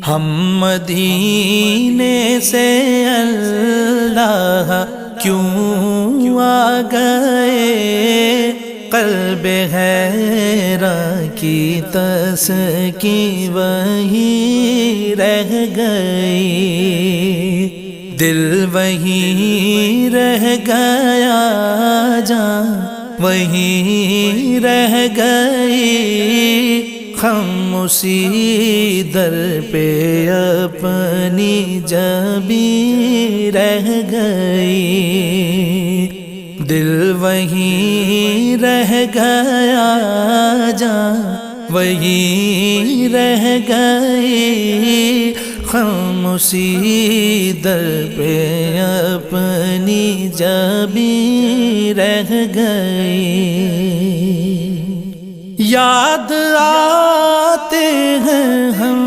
ہم مدینے سے اللہ کیوں آ گئے، قلب حیران کی تسکین وہی رہ گئی، دل وہی رہ گیا، جان وہی رہ گئی، ہم اسی در پہ اپنی جبیں رہ گئی، دل وہی رہ گیا، جان وہی رہ گئی، ہم اسی در پہ اپنی جبیں رہ گئی، یاد آتے ہیں ہم